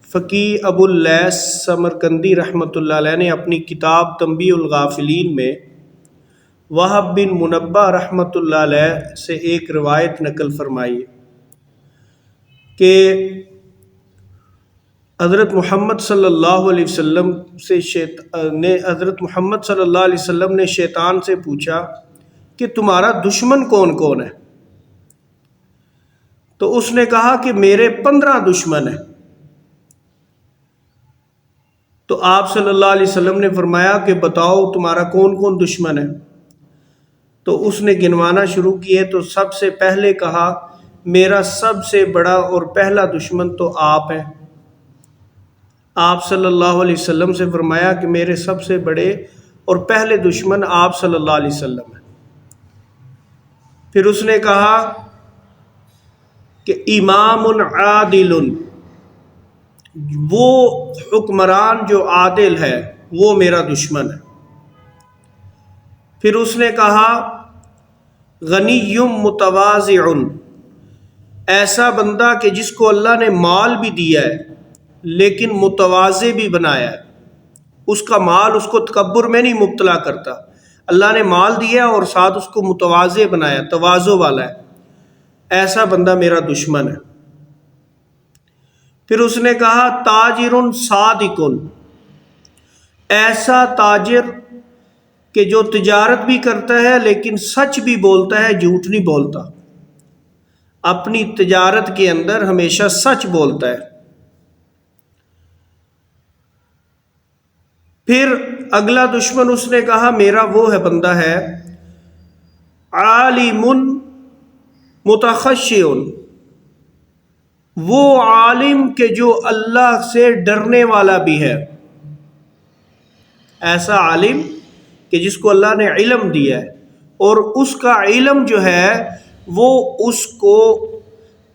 فقیہ ابو اللیث سمرقندی رحمۃ اللہ علیہ نے اپنی کتاب تنبیہ الغافلین میں وہب بن منبہ رحمۃ اللہ علیہ سے ایک روایت نقل فرمائی کہ حضرت محمد صلی اللہ علیہ وسلم نے شیطان سے پوچھا کہ تمہارا دشمن کون کون ہے؟ تو اس نے کہا کہ میرے 15 دشمن ہیں۔ تو آپ صلی اللہ علیہ وسلم نے فرمایا کہ بتاؤ تمہارا کون کون دشمن ہے؟ تو اس نے گنوانا شروع کیے تو سب سے پہلے کہا میرا سب سے بڑا اور پہلا دشمن تو آپ ہیں۔ آپ صلی اللہ علیہ وسلم سے فرمایا کہ میرے سب سے بڑے اور پہلے دشمن آپ صلی اللہ علیہ وسلم ہیں۔ پھر اس نے کہا کہ امام عادل، وہ حکمران جو عادل ہے وہ میرا دشمن ہے۔ پھر اس نے کہا غنی متواضع، ایسا بندہ کہ جس کو اللہ نے مال بھی دیا ہے لیکن متواضع بھی بنایا ہے، اس کا مال اس کو تکبر میں نہیں مبتلا کرتا، اللہ نے مال دیا اور ساتھ اس کو متواضع بنایا، تواضع والا ہے، ایسا بندہ میرا دشمن ہے۔ پھر اس نے کہا تاجر صادق، ایسا تاجر کہ جو تجارت بھی کرتا ہے لیکن سچ بھی بولتا ہے، جھوٹ نہیں بولتا، اپنی تجارت کے اندر ہمیشہ سچ بولتا ہے۔ پھر اگلا دشمن اس نے کہا میرا وہ ہے بندہ ہے عالم متخشع، وہ عالم کہ جو اللہ سے ڈرنے والا بھی ہے، ایسا عالم کہ جس کو اللہ نے علم دیا ہے اور اس کا علم جو ہے وہ اس کو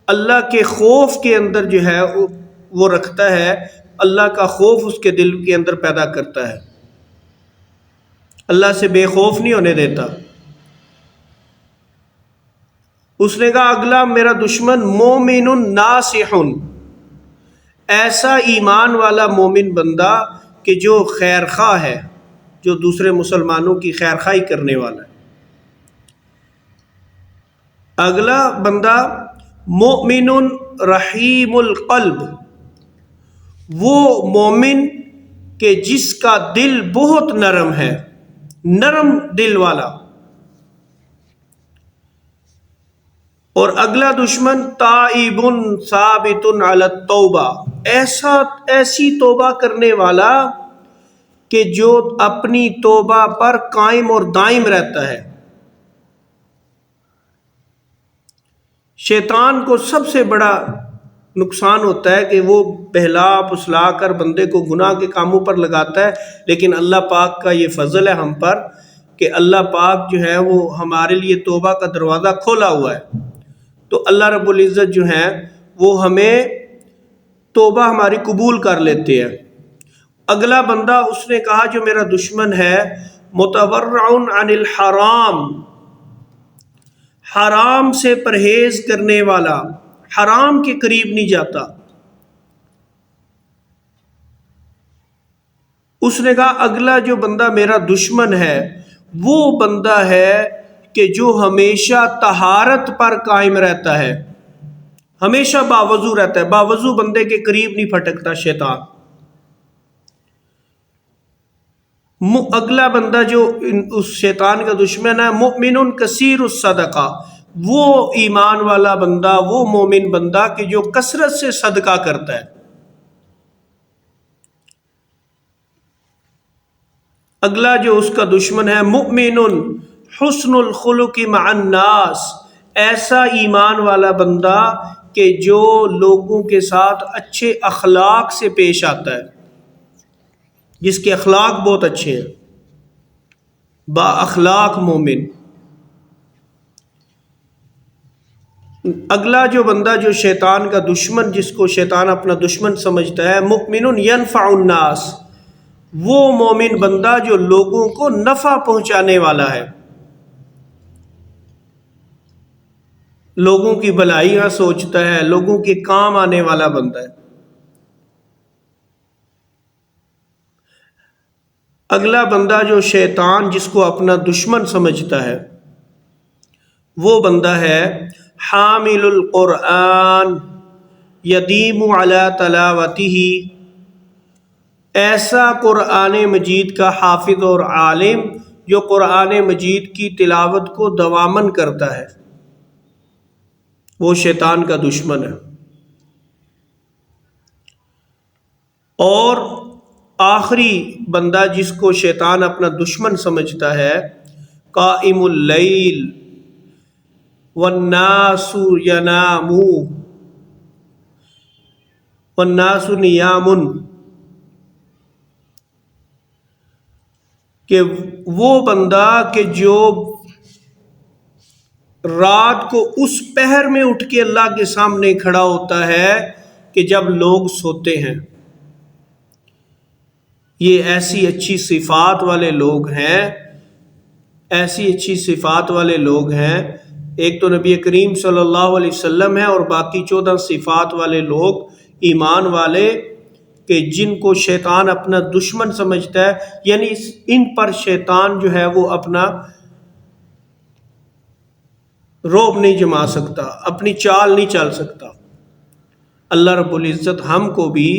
اللہ کے خوف کے اندر جو ہے وہ رکھتا ہے، اللہ کا خوف اس کے دل کے اندر پیدا کرتا ہے، اللہ سے بے خوف نہیں ہونے دیتا۔ اس نے کہا اگلا میرا دشمن مومن ناصح، ایسا ایمان والا مومن بندہ کہ جو خیر خواہ ہے، جو دوسرے مسلمانوں کی خیر خواہی کرنے والا ہے۔ اگلا بندہ مؤمن رحیم القلب، وہ مومن کہ جس کا دل بہت نرم ہے، نرم دل والا۔ اور اگلا دشمن تائب ثابت علی التوبہ، ایسی توبہ کرنے والا کہ جو اپنی توبہ پر قائم اور دائم رہتا ہے۔ شیطان کو سب سے بڑا نقصان ہوتا ہے کہ وہ بہلا پسلا کر بندے کو گناہ کے کاموں پر لگاتا ہے، لیکن اللہ پاک کا یہ فضل ہے ہم پر کہ اللہ پاک جو ہے وہ ہمارے لیے توبہ کا دروازہ کھولا ہوا ہے، تو اللہ رب العزت جو ہے وہ ہمیں توبہ ہماری قبول کر لیتے ہیں۔ اگلا بندہ اس نے کہا جو میرا دشمن ہے متورع عن الحرام، حرام سے پرہیز کرنے والا، حرام کے قریب نہیں جاتا۔ اس نے کہا اگلا جو بندہ میرا دشمن ہے وہ بندہ ہے کہ جو ہمیشہ طہارت پر قائم رہتا ہے، ہمیشہ باوضو رہتا ہے، باوضو بندے کے قریب نہیں پھٹکتا شیطان۔ اگلا بندہ جو اس شیطان کا دشمن ہے مؤمن کثیر الصدقہ، وہ ایمان والا بندہ، وہ مومن بندہ کہ جو کثرت سے صدقہ کرتا ہے۔ اگلا جو اس کا دشمن ہے مؤمن حسن الخلق مع الناس، ایسا ایمان والا بندہ کہ جو لوگوں کے ساتھ اچھے اخلاق سے پیش آتا ہے، جس کے اخلاق بہت اچھے ہیں، با اخلاق مومن۔ اگلا جو بندہ جو شیطان کا دشمن، جس کو شیطان اپنا دشمن سمجھتا ہے مؤمن ینفع الناس، وہ مومن بندہ جو لوگوں کو نفع پہنچانے والا ہے، لوگوں کی بھلائیاں سوچتا ہے، لوگوں کے کام آنے والا بندہ ہے۔ اگلا بندہ جو شیطان جس کو اپنا دشمن سمجھتا ہے وہ بندہ ہے حامل القرآن یدیم علی تلاوتہ، ایسا قرآن مجید کا حافظ اور عالم جو قرآن مجید کی تلاوت کو دوامن کرتا ہے، وہ شیطان کا دشمن ہے۔ اور آخری بندہ جس کو شیطان اپنا دشمن سمجھتا ہے، قائم اللیل والناس ینامون والناس نیام، کہ وہ بندہ کہ جو رات کو اس پہر میں اٹھ کے اللہ کے سامنے کھڑا ہوتا ہے کہ جب لوگ سوتے ہیں۔ یہ ایسی اچھی صفات والے لوگ ہیں، ایسی اچھی صفات والے لوگ ہیں۔ ایک تو نبی کریم صلی اللہ علیہ وسلم ہے اور باقی 14 صفات والے لوگ ایمان والے کہ جن کو شیطان اپنا دشمن سمجھتا ہے، یعنی ان پر شیطان جو ہے وہ اپنا رعب نہیں جما سکتا، اپنی چال نہیں چل سکتا۔ اللہ رب العزت ہم کو بھی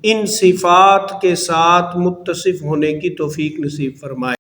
ان صفات کے ساتھ متصف ہونے کی توفیق نصیب فرمائے۔